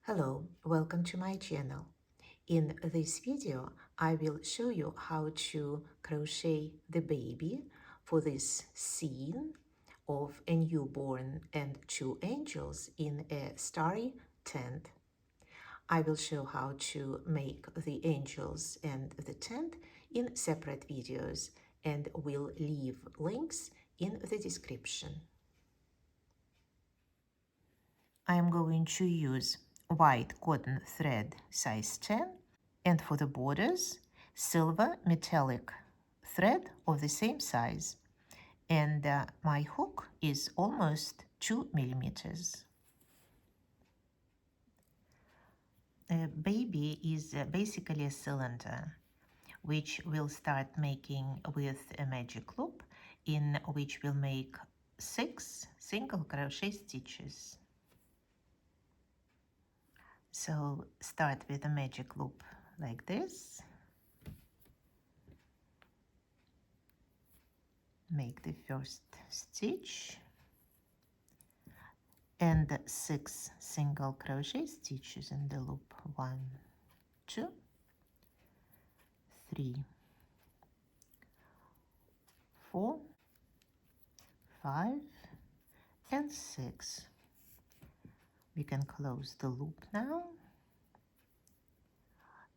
Hello, welcome to my channel. In this video, I will show you how to crochet the baby for this scene of a newborn and two angels in a starry tent. I will show how to make the angels and the tent in separate videos and will leave links in the description. I am going to use white cotton thread size 10 and for the borders silver metallic thread of the same size, and my hook is almost 2 millimeters. A baby is basically a cylinder which we'll start making with a magic loop in which we'll make 6 single crochet stitches. So start with a magic loop like this. Make the first stitch and 6 single crochet stitches in the loop. 1, 2, 3, 4, 5, and 6. We can close the loop now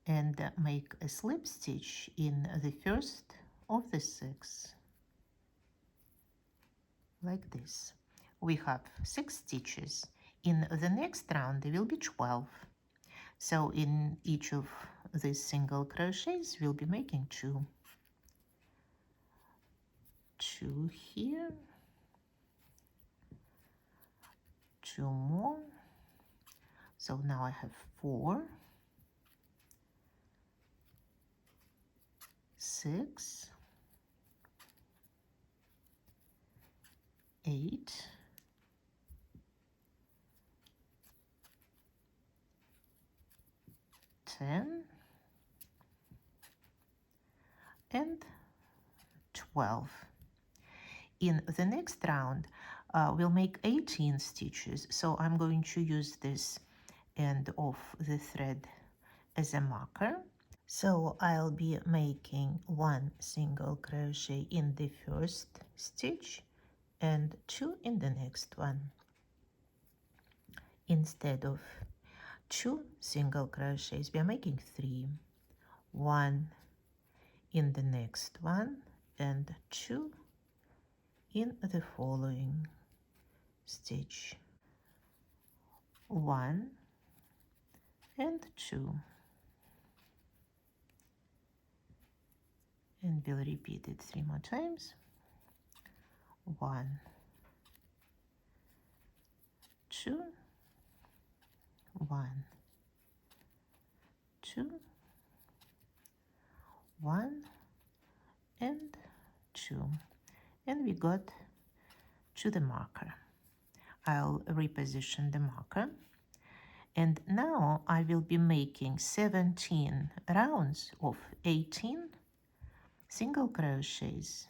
and make a slip stitch in the first of the 6 like this. We have 6 stitches. In the next round there will be 12. So in each of these single crochets we'll be making 2. 2 here, 2 more. So now I have 4, 6, 8, 10, and 12. In the next round, we'll make 18 stitches. So I'm going to use this end of the thread as a marker. So I'll be making 1 single crochet in the first stitch and 2 in the next one. Instead of 2 single crochets, we are making 3. 1 in the next one and 2 in the following stitch. 1 and 2. And we'll repeat it 3 more times. 1, 2, 1, 2, 1, and 2. And we got to the marker. I'll reposition the marker. And now I will be making 17 rounds of 18 single crochets.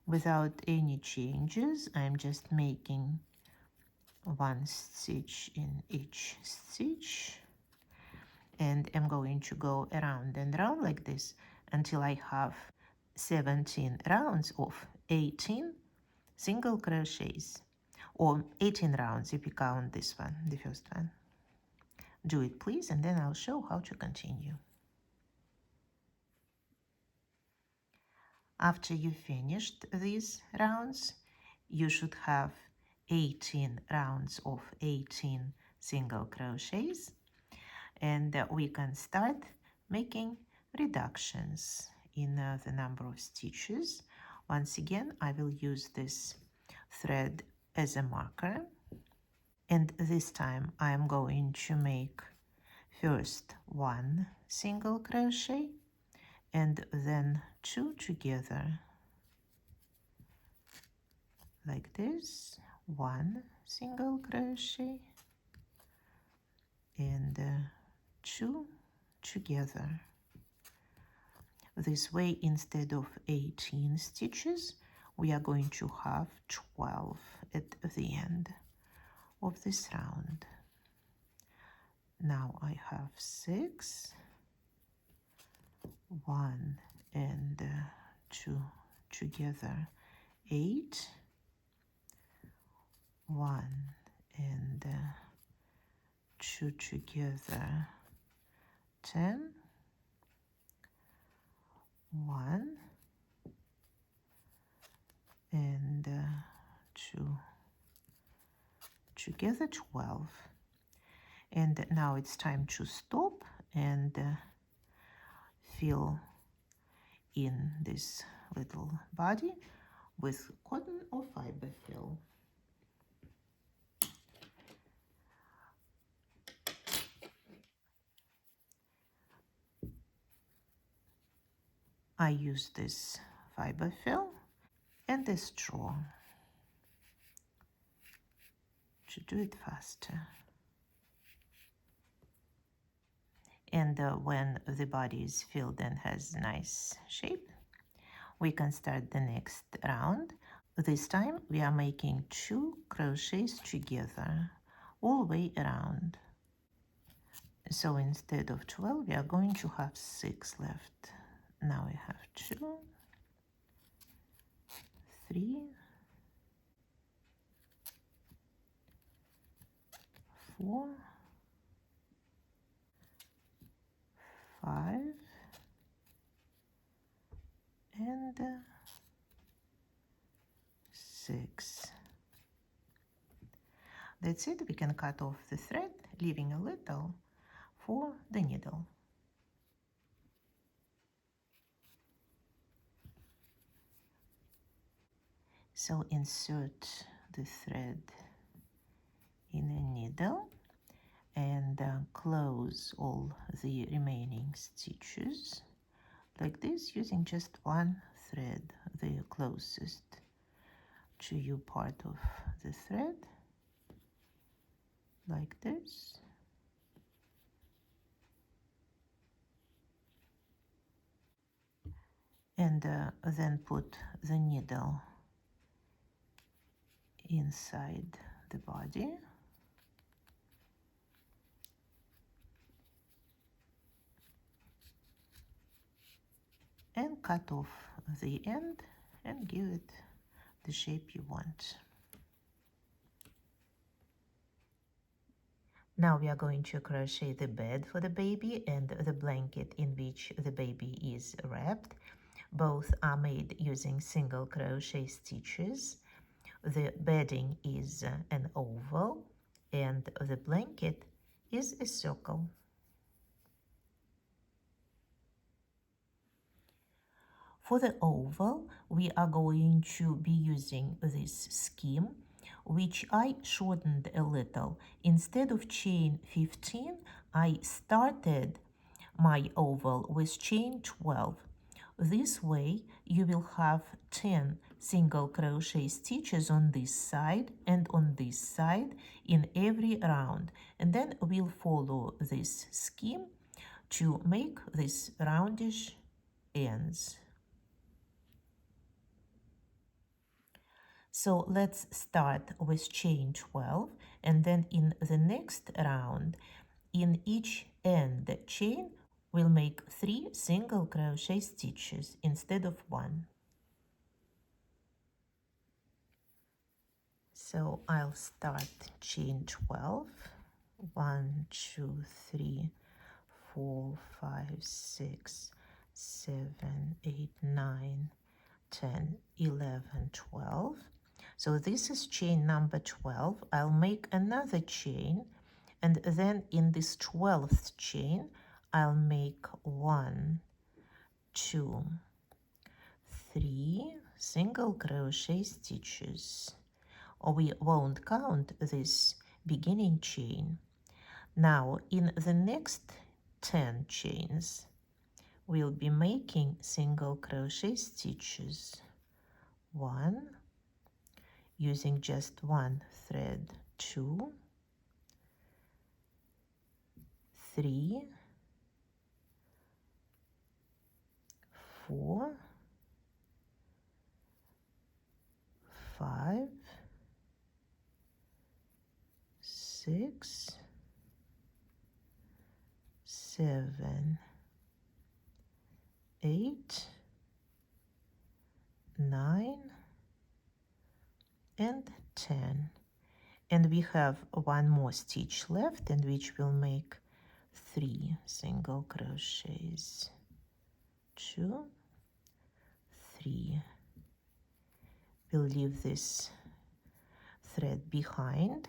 Without any changes, I'm just making 1 stitch in each stitch. And I'm going to go around and around like this until I have 17 rounds of 18 single crochets, or 18 rounds if you count this one, the first one. Do it please, and then I'll show how to continue. After you finished these rounds, you should have 18 rounds of 18 single crochets, and we can start making reductions in the number of stitches. Once again, I will use this thread as a marker, and this time I am going to make first 1 single crochet and then 2 together like this. 1 single crochet and 2 together. This way, instead of 18 stitches, we are going to have 12 at the end of this round. Now I have 6, 1 and 2 together, 8, 1 and 2 together, 10, 1 and 2 together, 12. And now it's time to stop and fill in this little body with cotton or fiber fill. I use this fiber fill and a straw to do it faster. And when the body is filled and has nice shape, we can start the next round. This time we are making 2 crochets together all the way around. So instead of 12, we are going to have 6 left. Now we have 2, 3, 4, 5, and 6. That's it. We can cut off the thread, leaving a little for the needle. So insert the thread in a needle and close all the remaining stitches like this, using just one thread, the closest to you part of the thread, like this. And then put the needle inside the body. And cut off the end and give it the shape you want. Now we are going to crochet the bed for the baby and the blanket in which the baby is wrapped. Both are made using single crochet stitches. The bedding is an oval and the blanket is a circle. For the oval, we are going to be using this skein, which I shortened a little. Instead of chain 15, I started my oval with chain 12. This way, you will have 10 single crochet stitches on this side and on this side in every round. And then we'll follow this scheme to make these roundish ends. So let's start with chain 12, and then in the next round, in each end chain, we'll make 3 single crochet stitches instead of 1. So I'll start chain 12, 1, 2, 3, 4, 5, 6, 7, 8, 9, 10, 11, 12. So this is chain number 12. I'll make another chain, and then in this 12th chain, I'll make 1, 2, 3 single crochet stitches. Or we won't count this beginning chain. Now, in the next 10 chains, we'll be making single crochet stitches. 1, using just one thread, 2, 3, 4, 5, 6, 7, 8, 9, and 10. And we have one more stitch left, in which we'll make 3 single crochets. 2, 3. We'll leave this thread behind,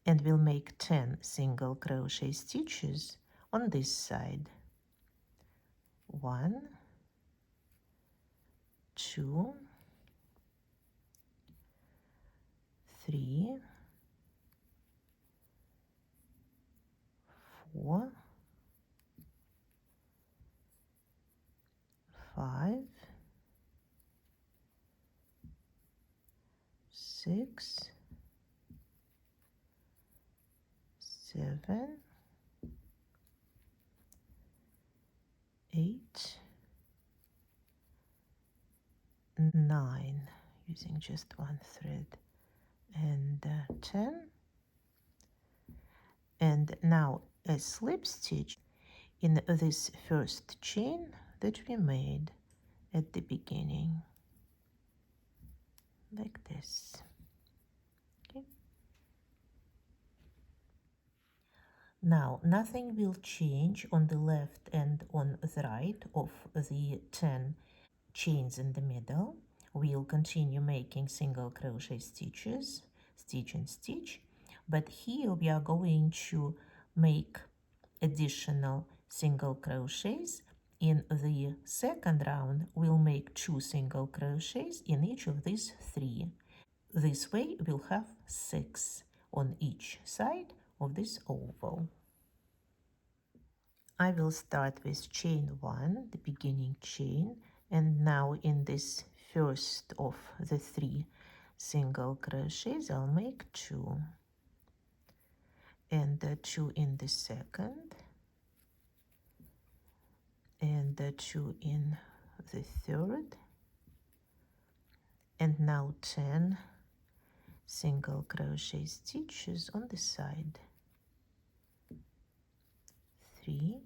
and we'll make 10 single crochet stitches on this side. 1, 2, 3, 4, 5, 6, 7, 8, 9, using just one thread, and 10. And now a slip stitch in this first chain that we made at the beginning, like this. Okay. Now nothing will change on the left and on the right of the 10 chains in the middle. We'll continue making single crochet stitches, stitch and stitch, but here we are going to make additional single crochets. In the second round, we'll make 2 single crochets in each of these 3. This way we'll have 6 on each side of this oval. I will start with chain 1, the beginning chain, and now in this first of the 3 single crochets I'll make 2, and 2 in the second, and 2 in the third, and now 10 single crochet stitches on the side. 3,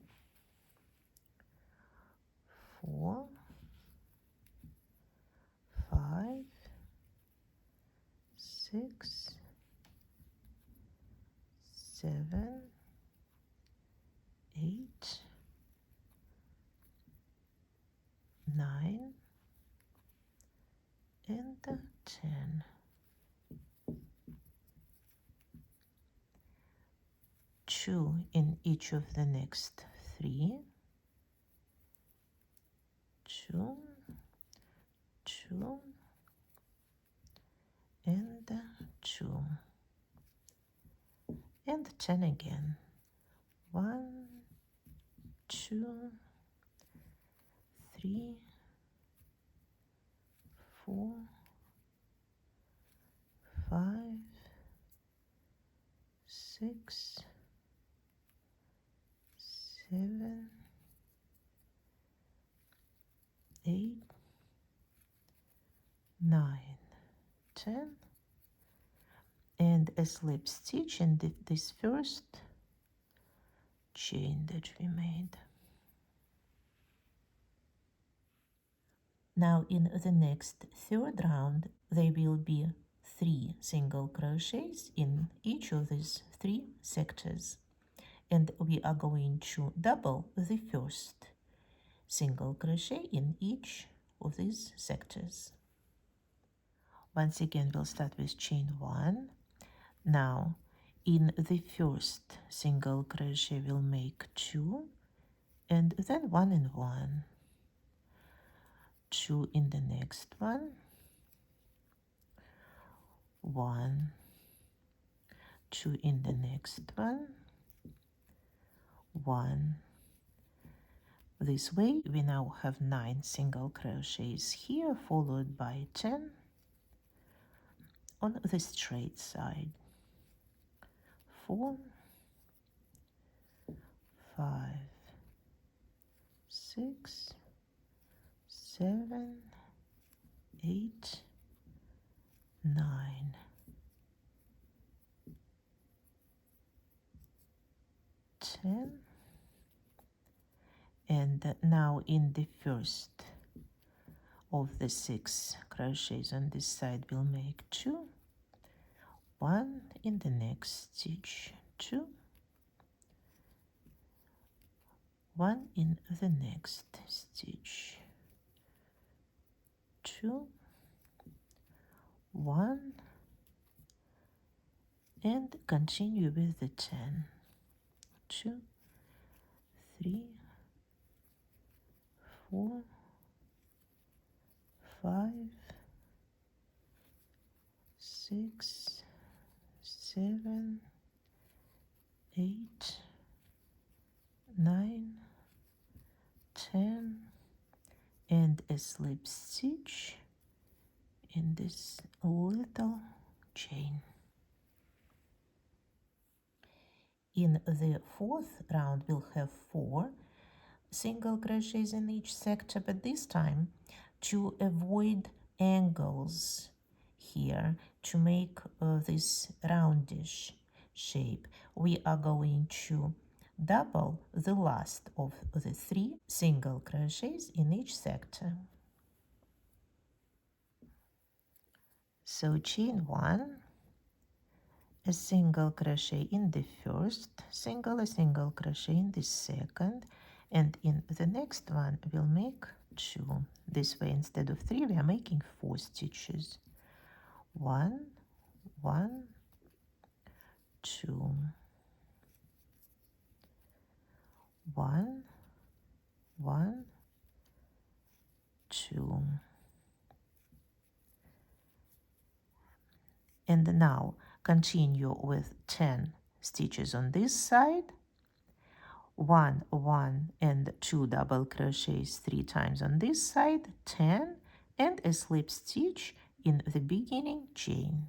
4, 5, 6, 7, 8, 9, and 10. 2 in each of the next 3. 2, 2, and 2, and 10 again. 1, 2, 3, 4, 5, 6, 7, 8, 9, 10, and a slip stitch in this first chain that we made. Now in the next third round there will be 3 single crochets in each of these 3 sectors, and we are going to double the first single crochet in each of these sectors. Once again we'll start with chain 1. Now in the first single crochet we'll make 2, and then 1 and 1, 2 in the next one, 1, 2 in the next one, 1. This way we now have 9 single crochets here, followed by 10 on the straight side. 4, 5, 6, 7, 8, 9, 10, And now in the first of the 6 crochets on this side we'll make 2, 1 in the next stitch, 2, 1 in the next stitch, 2, 1, and continue with the 10, 2, 3, 4, 5, 6, 7, 8, 9, 10, and a slip stitch in this little chain. In the 4th round we'll have 4 single crochets in each sector, but this time to avoid angles here, to make this roundish shape, we are going to double the last of the 3 single crochets in each sector. So chain 1, a single crochet in the first, a single crochet in the second, and in the next one we'll make 2. This way, instead of 3, we are making 4 stitches. 1, 1, 2, 1, 1, 2. And now continue with 10 stitches on this side, 1, 1, and 2 double crochets 3 times on this side, 10, and a slip stitch in the beginning chain.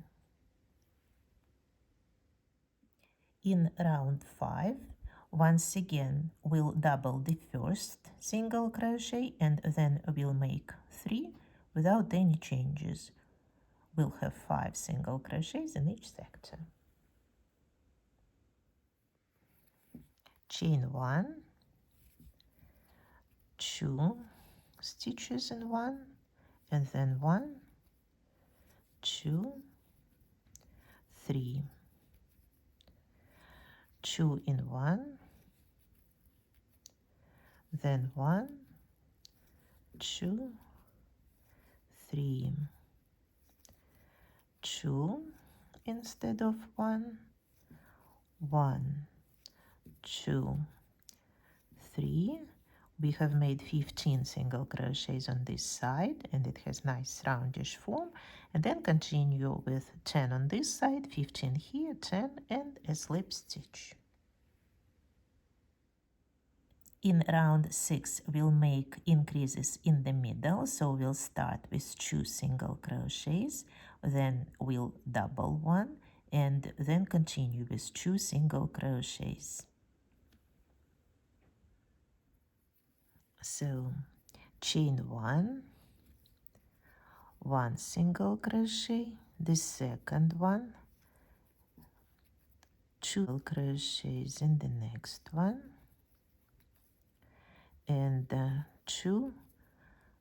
In round 5, once again we'll double the first single crochet and then we'll make 3 without any changes. We'll have 5 single crochets in each sector. Chain 1, 2 stitches in 1, and then 1, 2, 3, 2 in 1, then 1, 2, 3, 2 instead of 1, 1, 2, 3. We have made 15 single crochets on this side, and it has nice roundish form. And then continue with 10 on this side, 15 here, 10, and a slip stitch. In round 6, we'll make increases in the middle, so we'll start with 2 single crochets, then we'll double 1, and then continue with 2 single crochets. So chain 1, 1 single crochet, the second one, 2 crochets in the next one, and 2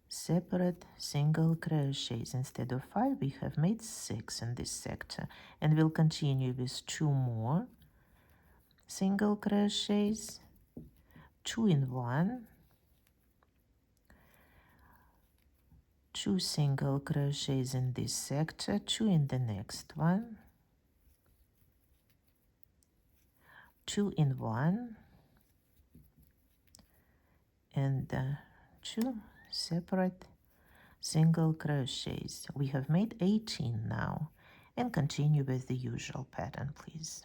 separate single crochets. Instead of 5, we have made 6 in this sector, and we'll continue with 2 more single crochets, 2 in 1, 2 single crochets in this sector, 2 in the next one, 2 in 1, and 2 separate single crochets. We have made 18 now, and continue with the usual pattern, please.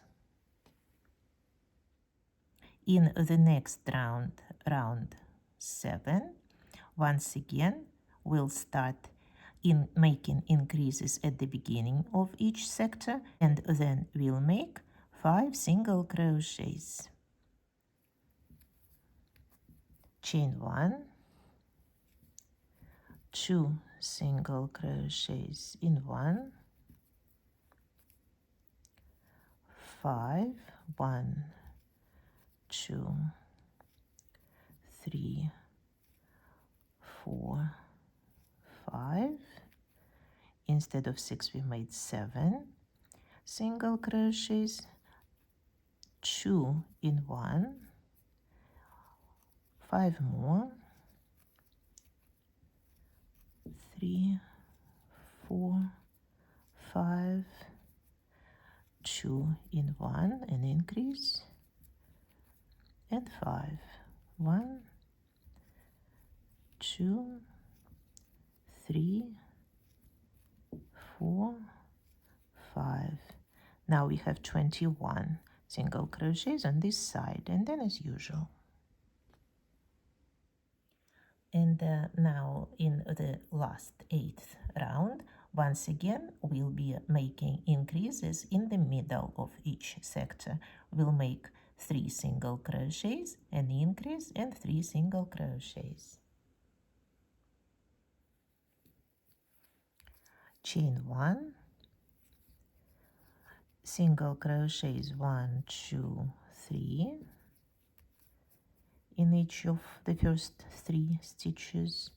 In the next round, round 7, once again we'll start in making increases at the beginning of each sector, and then we'll make 5 single crochets. Chain 1, 2 single crochets in 1, 5, 1, 2, 3, 4, 5. Instead of 6 we made 7 single crochets, 2 in 1, 5 more, 3, 4, 5, 2 in 1, an increase, and 5, 1, 2, 3, 4, 5. Now we have 21 single crochets on this side, and then as usual. And now in the last 8th round, once again, we'll be making increases in the middle of each sector. We'll make 3 single crochets, an increase, and 3 single crochets. Chain 1, single crochets 1, 2, 3 in each of the first 3 stitches.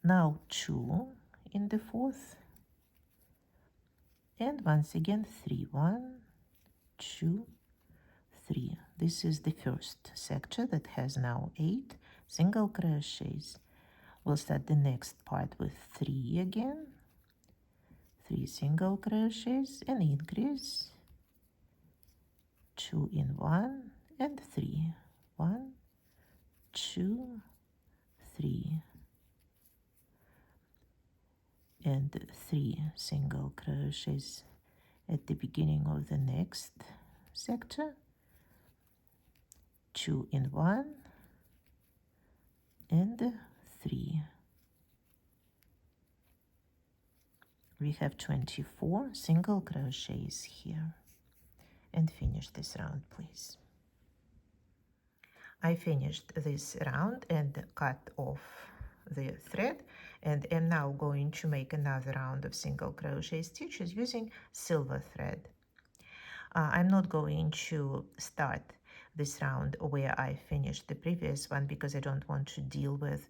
Now 2 in the 4th, and once again 3, 1, 2, 3. This is the first sector that has now 8 single crochets. We'll start the next part with 3 again, 3 single crochets, an increase, 2 in 1, and 3, 1, 2, 3, and 3 single crochets at the beginning of the next sector, 2 in 1, and 3. We have 24 single crochets here. And finish this round, please. I finished this round and cut off the thread, and am now going to make another round of single crochet stitches using silver thread. I'm not going to start this round where I finished the previous one because I don't want to deal with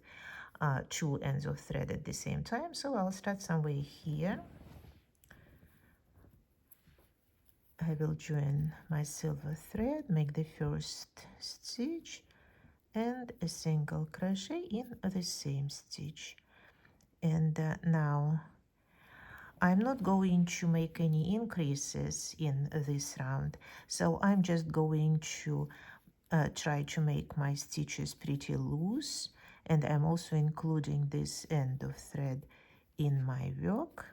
2 ends of thread at the same time, so I'll start somewhere here. I will join my silver thread, make the first stitch and a single crochet in the same stitch. And now I'm not going to make any increases in this round, so I'm just going to try to make my stitches pretty loose, and I'm also including this end of thread in my work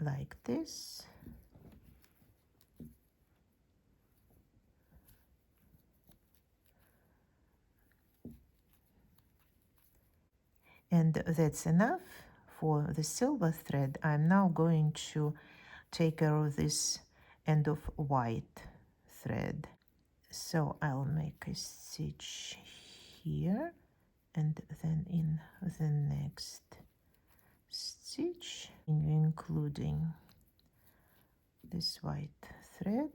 like this. And that's enough for the silver thread. I'm now going to take care of this end of white thread. So I'll make a stitch here, and then in the next stitch, including this white thread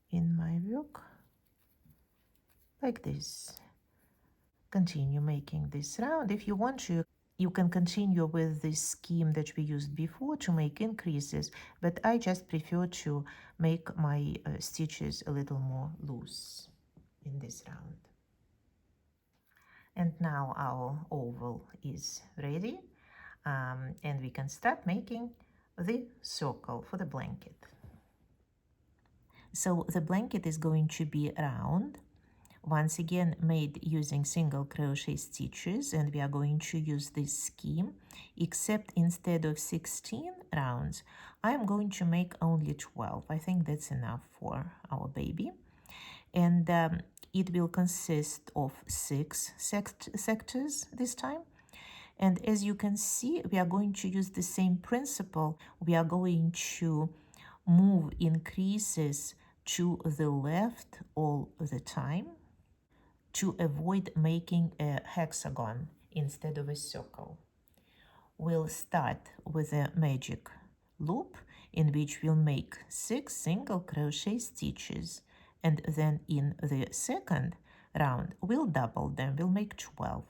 in my work like this. Continue making this round. If you want to, you can continue with this scheme that we used before to make increases, but I just prefer to make my stitches a little more loose in this round. And now our oval is ready, and we can start making the circle for the blanket. So the blanket is going to be round, once again made using single crochet stitches, and we are going to use this scheme, except instead of 16 rounds I am going to make only 12. I think that's enough for our baby, and it will consist of 6 sectors this time. And as you can see, we are going to use the same principle. We are going to move increases to the left all the time to avoid making a hexagon instead of a circle. We'll start with a magic loop in which we'll make 6 single crochet stitches, and then in the second round. We'll double them, we'll make 12.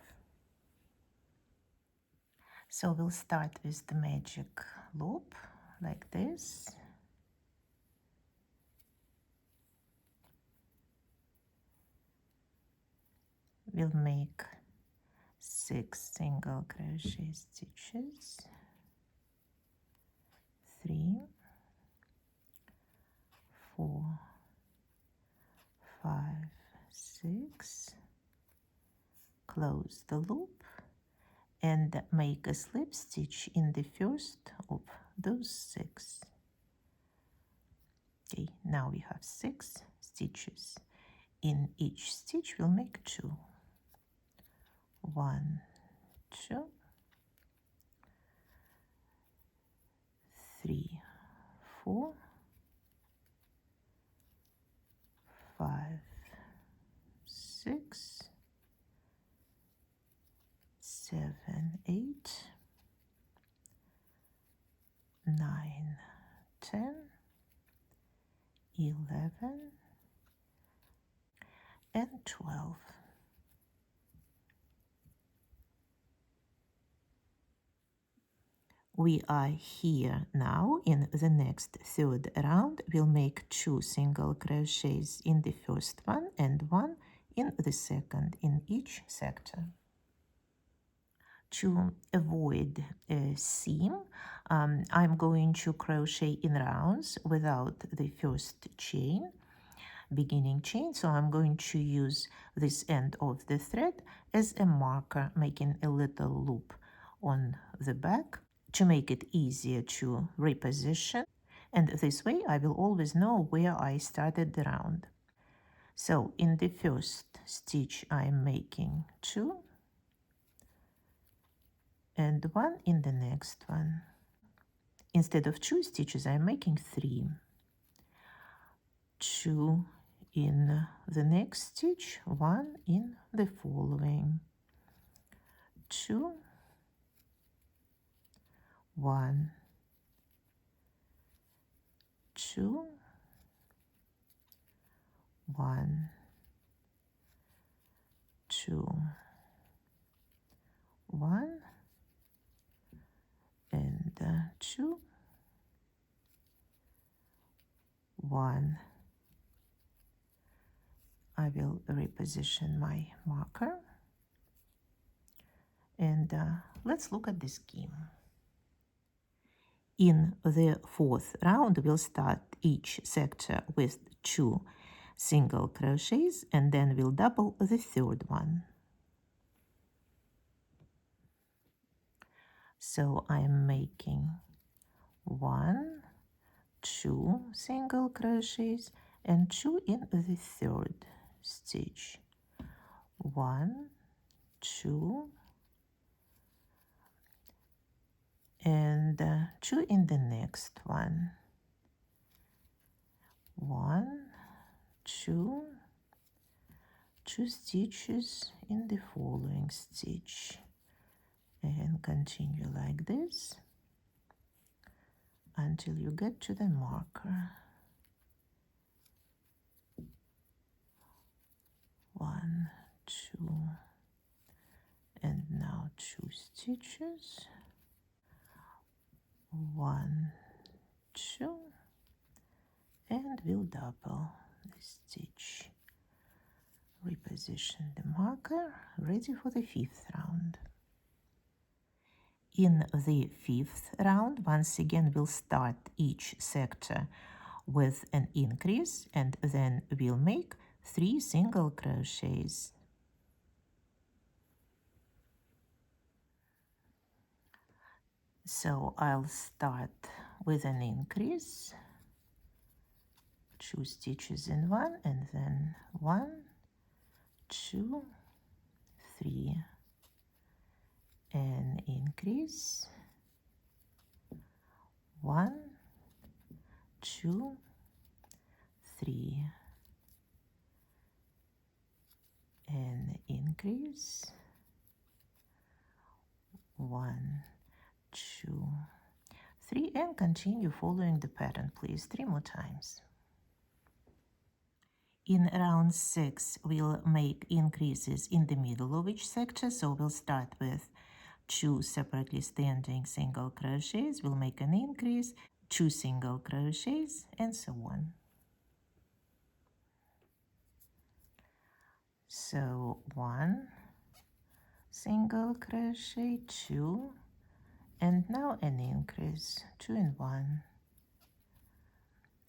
So we'll start with the magic loop like this. We'll make 6 single crochet stitches, 3, 4, 5, 6, close the loop and make a slip stitch in the first of those 6. Okay, now we have 6 stitches. In each stitch we'll make 2. 1, 2, 3, 4, 5, 6, 7, 8, 9, 10, 11, and 12. We are here now in the next third round. We'll make 2 single crochets in the first one and 1 in the second in each sector. To avoid a seam, I'm going to crochet in rounds without the first chain, beginning chain. So I'm going to use this end of the thread as a marker, making a little loop on the back to make it easier to reposition. And this way I will always know where I started the round. So in the first stitch I'm making 2 and 1 in the next one. Instead of 2 stitches I'm making 3. 2 in the next stitch, 1 in the following. 2, 1, 2, 1, 2, 1, and 2, 1. I will reposition my marker, and let's look at the scheme. In the fourth round, we'll start each sector with 2 single crochets, and then we'll double the third one. So I'm making 1, 2 single crochets and 2 in the third stitch. 1, 2, and 2 in the next one. 1, 2, 2 stitches in the following stitch, and continue like this until you get to the marker. 1, 2, and now 2 stitches. 1, 2, and we'll double the stitch. Reposition the marker, ready for the 5th round. In the 5th round, once again, we'll start each sector with an increase, and then we'll make 3 single crochets. So I'll start with an increase, 2 stitches in one, and then 1, 2, 3, an increase, 1, 2, 3, an increase, 1, 2, 3, and continue following the pattern, please, 3 more times. In round 6, we'll make increases in the middle of each sector. So we'll start with 2 separately standing single crochets. We'll make an increase, 2 single crochets, and so on. So 1 single crochet, 2, and now an increase, 2 and 1,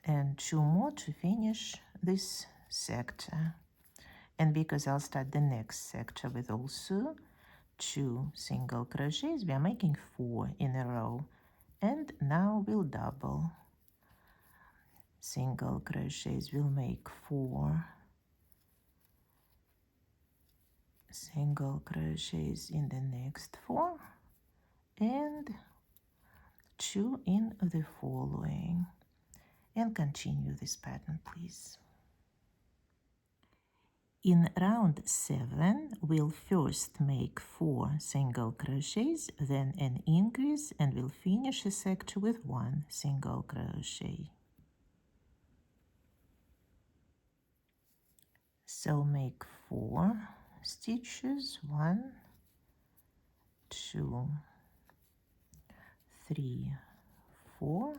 and 2 more to finish this sector. And because I'll start the next sector with also 2 single crochets, we are making 4 in a row. And now we'll double. Single crochets will make 4 single crochets in the next 4 and 2 in the following. And continue this pattern, please. In round 7, we'll first make 4 single crochets, then an increase, and we'll finish the sector with 1 single crochet. So make 4 stitches, 1, 2, 3, 4,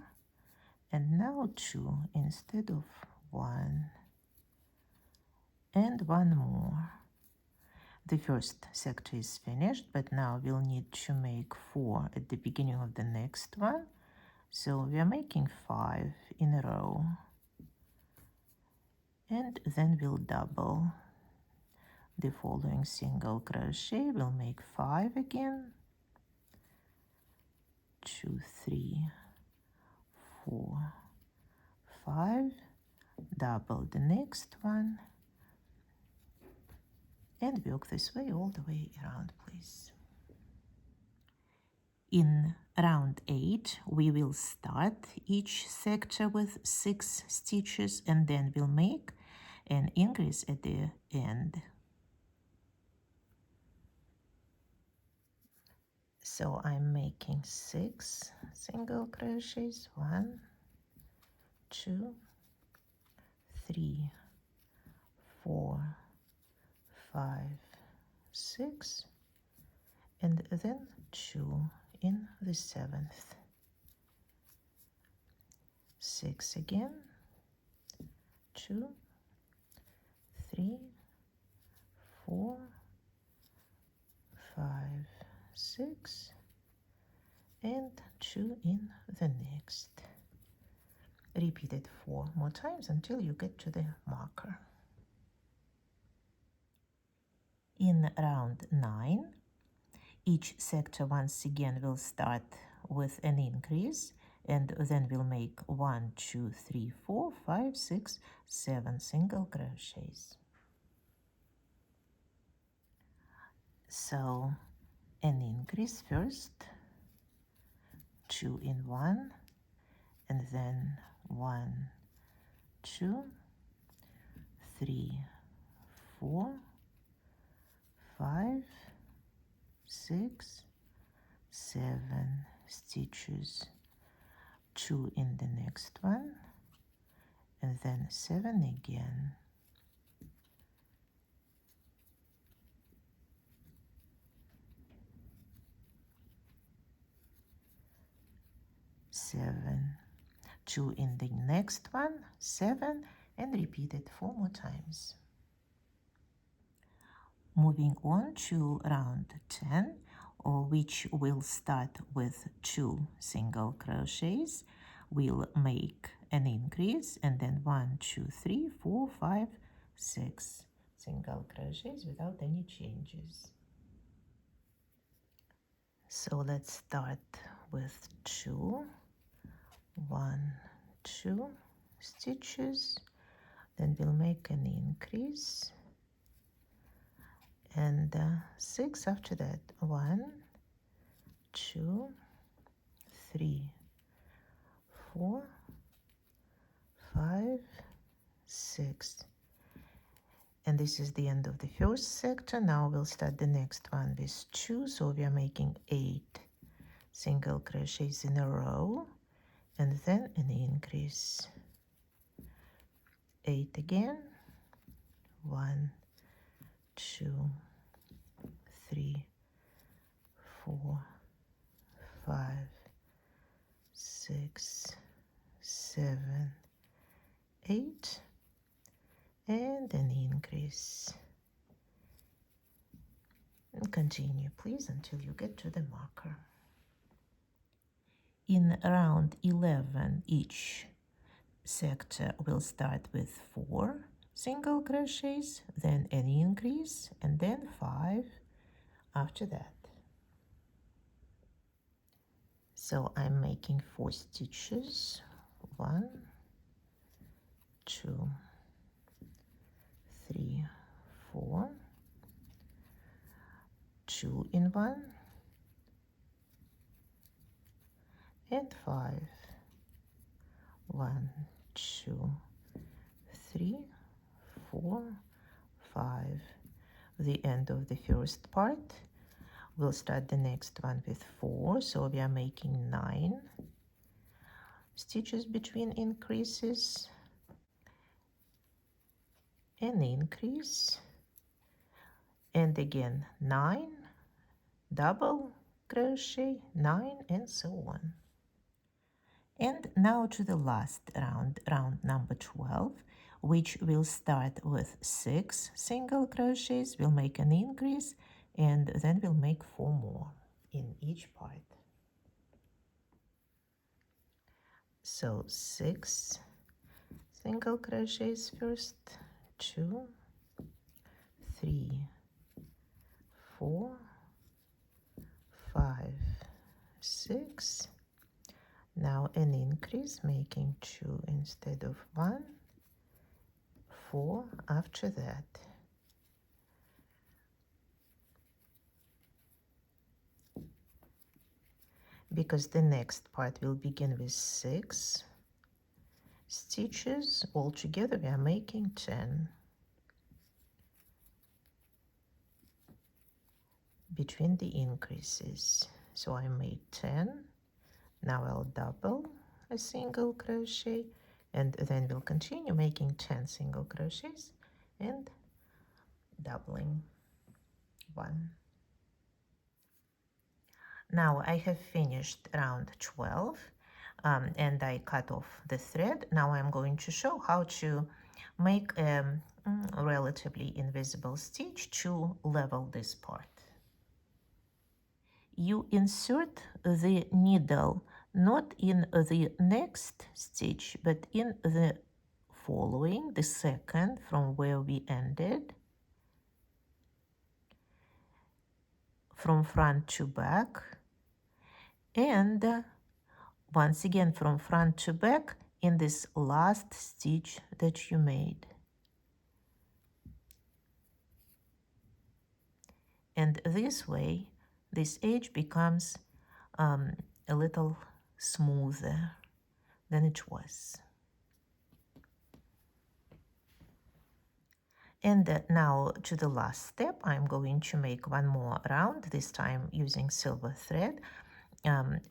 and now 2 instead of 1, and 1 more. The first sector is finished, but now we'll need to make 4 at the beginning of the next one. So we are making 5 in a row. And then we'll double the following single crochet. We'll make 5 again. 2, 3, 4, 5. Double the next one. And work this way all the way around, please. In round 8, we will start each sector with 6 stitches, and then we'll make an increase at the end. So I'm making 6 single crochets, 1, 2, 3, 4, 5, 6, and then 2 in the 7th. 6 again, 2, 3, 4, 5, 6, and 2 in the next. Repeat it 4 more times until you get to the marker. In round 9, each sector once again will start with an increase, and then we'll make 1, 2, 3, 4, 5, 6, 7 single crochets. So an increase first, 2 in 1, and then 1, 2, 3, 4, 5, 6, 7 stitches, 2 in the next one, and then 7 again. Seven, 2 in the next one, 7, and repeat it 4 more times. Moving on to round 10, which will start with 2 single crochets. We'll make an increase, and then 1, 2, 3, 4, 5, 6 single crochets without any changes. So let's start with 2, 1, 2 stitches, then we'll make an increase, and 6 after that. 1, 2, 3, 4, 5, 6, and this is the end of the first sector. Now we'll start the next one with 2, so we are making 8 single crochets in a row, and then an increase. 8 again, 1, 2, 3, 4, 5, 6, 7, 8, and an increase. And continue, please, until you get to the marker. In round 11, each sector will start with 4 single crochets, then an increase, and then 5 after that. So I'm making 4 stitches. 1, 2, 3, 4, 2 in 1, and 5. 1, 2, 3, 4, 5. The end of the first part. We'll start the next one with 4, so we are making 9 stitches between increases, an increase, and again 9, double crochet, 9, and so on. And now to the last round, round number 12, which will start with 6 single crochets. We'll make an increase, and then we'll make 4 more in each part. So 6 single crochets first, 2, 3, 4, 5, 6. Now an increase, making 2 instead of 1, 4 after that. Because the next part will begin with 6 stitches, altogether we are making 10 between the increases. So I made 10. Now I'll double a single crochet, and then we'll continue making 10 single crochets and doubling 1. Now I have finished round 12, and I cut off the thread. Now I'm going to show how to make a relatively invisible stitch to level this part. You insert the needle not in the next stitch, but in the following, the second from where we ended, from front to back, and once again from front to back in this last stitch that you made. And this way, this edge becomes a little smoother than it was. And now to the last step, I'm going to make one more round, this time using silver thread.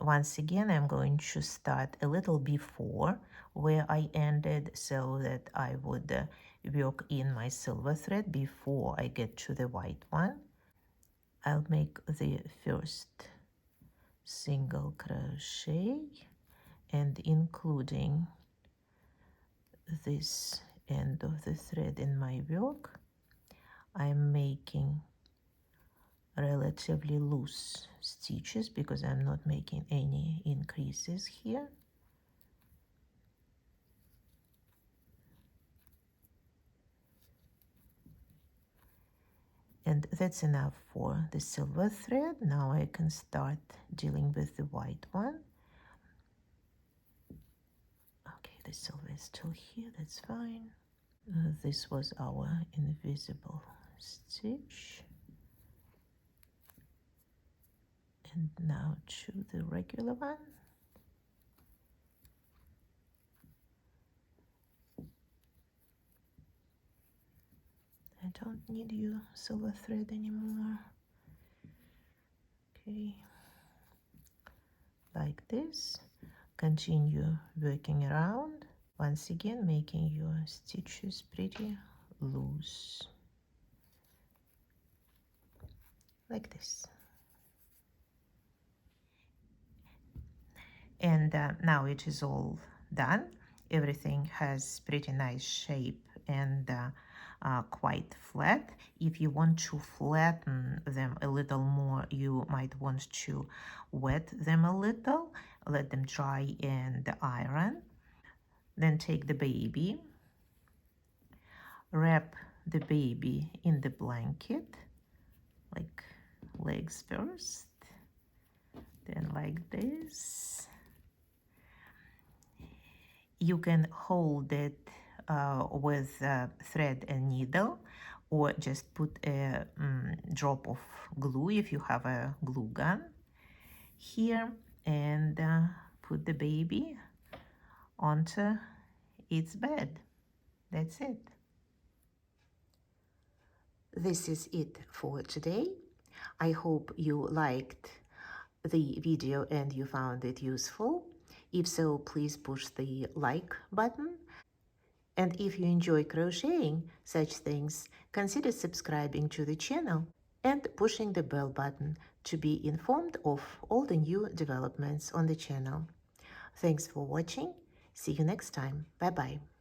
Once again, I'm going to start a little before where I ended, so that I would work in my silver thread before I get to the white one. I'll make the first single crochet, and including this end of the thread in my work, I'm making relatively loose stitches because I'm not making any increases here. And that's enough for the silver thread. Now I can start dealing with the white one. Okay, the silver is still here, that's fine. This was our invisible stitch. And now to the regular one. I don't need your silver thread anymore. Okay, like this. Continue working around. Once again, making your stitches pretty loose, like this. And now it is all done. Everything has pretty nice shape and quite flat. If you want to flatten them a little more, you might want to wet them a little, let them dry and iron. Then take the baby, wrap the baby in the blanket, like legs first, then like this. You can hold it with thread and needle, or just put a drop of glue if you have a glue gun here, and put the baby onto its bed. That's it. This is it for today. I hope you liked the video and you found it useful. If so, please push the like button. And if you enjoy crocheting such things, consider subscribing to the channel and pushing the bell button to be informed of all the new developments on the channel. Thanks for watching. See you next time. Bye-bye.